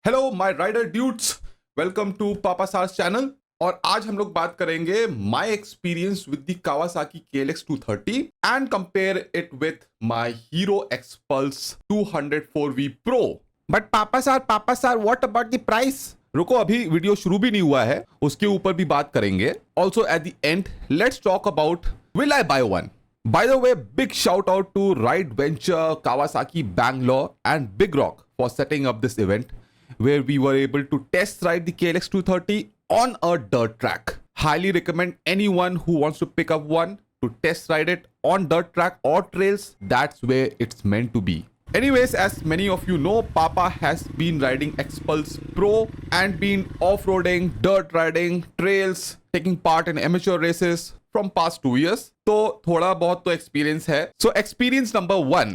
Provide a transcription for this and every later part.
Hello my rider dudes, welcome to पापा सार्स channel. और आज हम लोग बात करेंगे my experience with the Kawasaki KLX 230 and compare it with my Hero Xpulse 204V Pro। But पापा सार व्हाट अबाउट द प्राइस? रुको, अभी वीडियो शुरू भी नहीं हुआ है, उसके ऊपर भी बात करेंगे। Also at the end let's talk about will I by one. By the way, big shout out to Ride Venture, Kawasaki Bangalore and Big Rock for setting up this event where we were able to test ride the KLX 230 on a dirt track. Highly recommend anyone who wants to pick up one to test ride it on dirt track or trails. That's where it's meant to be. Anyways, as many of you know, Papa has been riding Xpulse Pro and been off-roading, dirt riding, trails, taking part in amateur races from past 2 years. तो थोड़ा बहुत तो experience है. So experience number 1,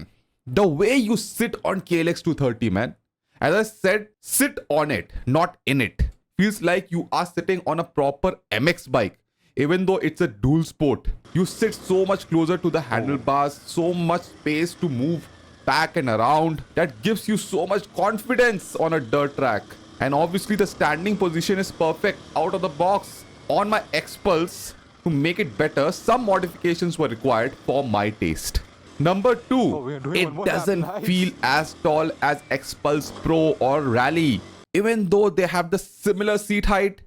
the way you sit on KLX 230, man. As I said, sit on it, not in it. Feels like you are sitting on a proper MX bike. Even though it's a dual sport, you sit so much closer to the handlebars, so much space to move back and around. That gives you so much confidence on a dirt track. And obviously the standing position is perfect out of the box. On my Xpulse, to make it better, some modifications were required for my taste. Number 2, it doesn't feel as tall as Xpulse Pro or Rally. Even though they have the similar seat height,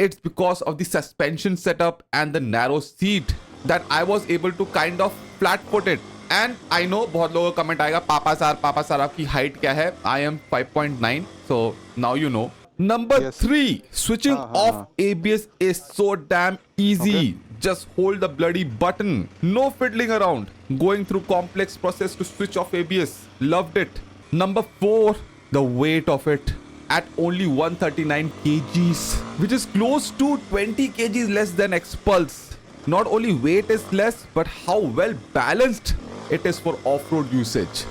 it's because of the suspension setup and the narrow seat that I was able to kind of flat foot it. And I know बहुत लोगों का comment आएगा, पापा सार आपकी height क्या है? I am 5.9, so now you know. Number 3, switching off ABS is so damn easy. Just hold the bloody button. No fiddling around. Going through complex process to switch off ABS. Loved it. Number 4, the weight of it. At only 139 kgs, which is close to 20 kgs less than Xpulse. Not only weight is less, but how well balanced it is for off-road usage.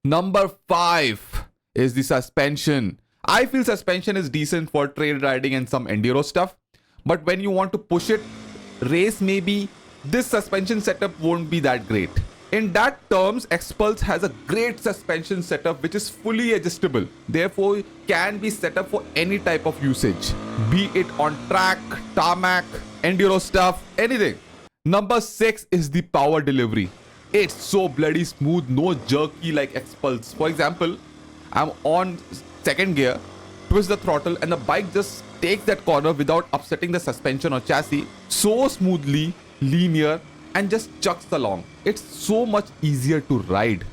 Number 5 is the suspension. I feel suspension is decent for trail riding and some enduro stuff. But when you want to push it, race maybe, this suspension setup won't be that great. In that terms, Xpulse has a great suspension setup which is fully adjustable. Therefore, can be set up for any type of usage. Be it on track, tarmac, enduro stuff, anything. Number 6 is the power delivery. It's so bloody smooth, no jerky like Xpulse. For example, I'm on second gear, twist the throttle and the bike just takes that corner without upsetting the suspension or chassis so smoothly, linear, and just chucks along. It's so much easier to ride.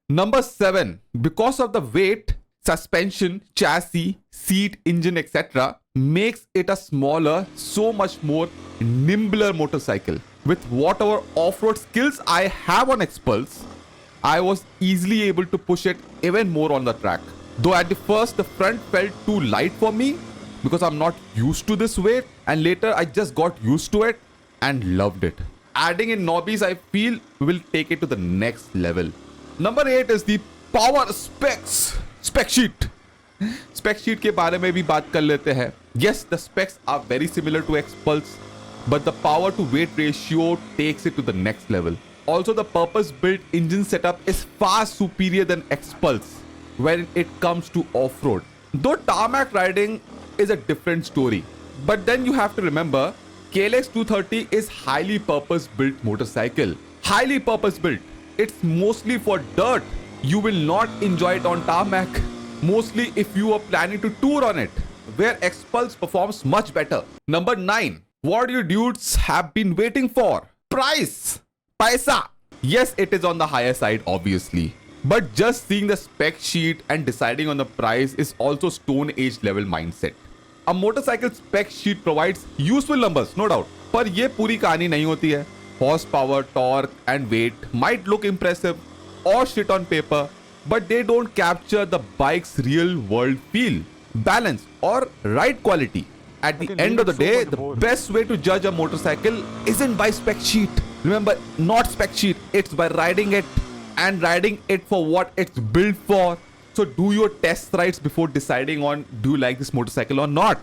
Number 7, because of the weight, suspension, chassis, seat, engine, etc., makes it a smaller, so much more nimbler motorcycle. With whatever off-road skills I have on Xpulse, I was easily able to push it even more on the track. Though at the first, the front felt too light for me because I'm not used to this weight, and later I just got used to it and loved it. Adding in knobbies, I feel will take it to the next level. Number 8 is the power specs. Spec sheet. Spec sheet के बारे में भी बात कर लेते हैं. Yes, the specs are very similar to Xpulse, but the power to weight ratio takes it to the next level. Also, the purpose-built engine setup is far superior than Xpulse when it comes to off-road. Though tarmac riding is a different story. But then you have to remember, KLX 230 is highly purpose-built motorcycle. Highly purpose-built. It's mostly for dirt. You will not enjoy it on tarmac. Mostly if you are planning to tour on it, where Xpulse performs much better. Number 9. What you dudes have been waiting for? Price. Paisa. Yes, it is on the higher side, obviously. But just seeing the spec sheet and deciding on the price is also Stone Age level mindset. A motorcycle spec sheet provides useful numbers, no doubt. पर ये पूरी कहानी नहीं होती है. Horsepower, torque and weight might look impressive or shit on paper, but they don't capture the bike's real world feel, balance or ride quality. At the end of the day, the best way to judge a motorcycle isn't by spec sheet. Remember, not spec sheet. It's by riding it and riding it for what it's built for. So do your test rides before deciding on do you like this motorcycle or not.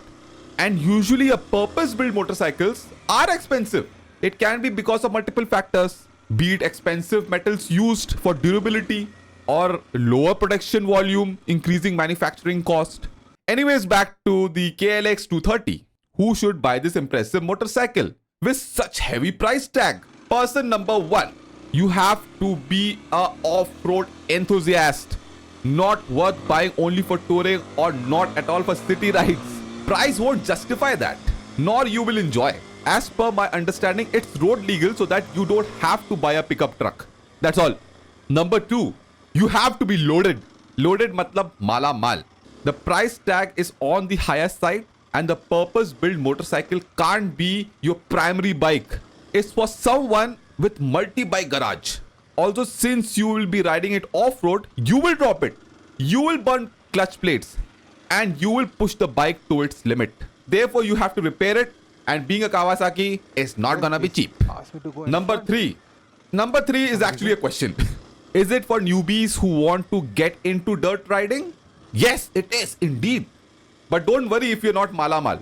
And usually a purpose-built motorcycles are expensive. It can be because of multiple factors, be it expensive metals used for durability or lower production volume, increasing manufacturing cost. Anyways, back to the KLX 230. Who should buy this impressive motorcycle with such heavy price tag? Person number one, you have to be a off-road enthusiast. Not worth buying only for touring or not at all for city rides. Price won't justify that, nor you will enjoy. As per my understanding, it's road legal so that you don't have to buy a pickup truck. That's all. Number two, you have to be loaded. Loaded matlab mala mal. The price tag is on the higher side and the purpose-built motorcycle can't be your primary bike. It's for someone with multi-bike garage. Also, since you will be riding it off-road, you will drop it. You will burn clutch plates and you will push the bike to its limit. Therefore, you have to repair it, and being a Kawasaki is not gonna be cheap. Number three is actually a question. Is it for newbies who want to get into dirt riding? Yes, it is indeed. But don't worry if you're not malamal,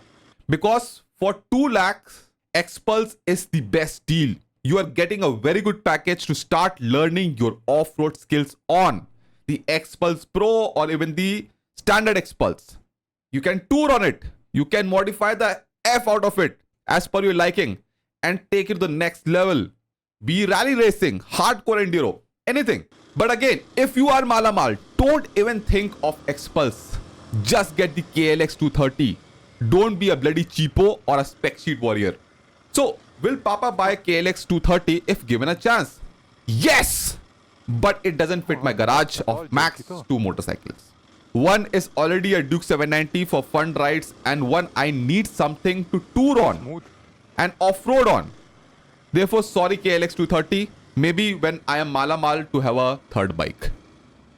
because for 2 lakhs, Xpulse is the best deal. You are getting a very good package to start learning your off-road skills on the Xpulse Pro or even the standard Xpulse. You can tour on it. You can modify the F out of it as per your liking and take it to the next level. Be rally racing, hardcore enduro, anything. But again, if you are malamal, don't even think of Xpulse. Just get the KLX 230. Don't be a bloody cheapo or a spec sheet warrior. So, will Papa buy KLX 230 if given a chance? Yes! But it doesn't fit my garage of max 2 motorcycles. One is already a Duke 790 for fun rides and one I need something to tour on and off-road on. Therefore, sorry KLX 230. Maybe when I am malamal to have a third bike.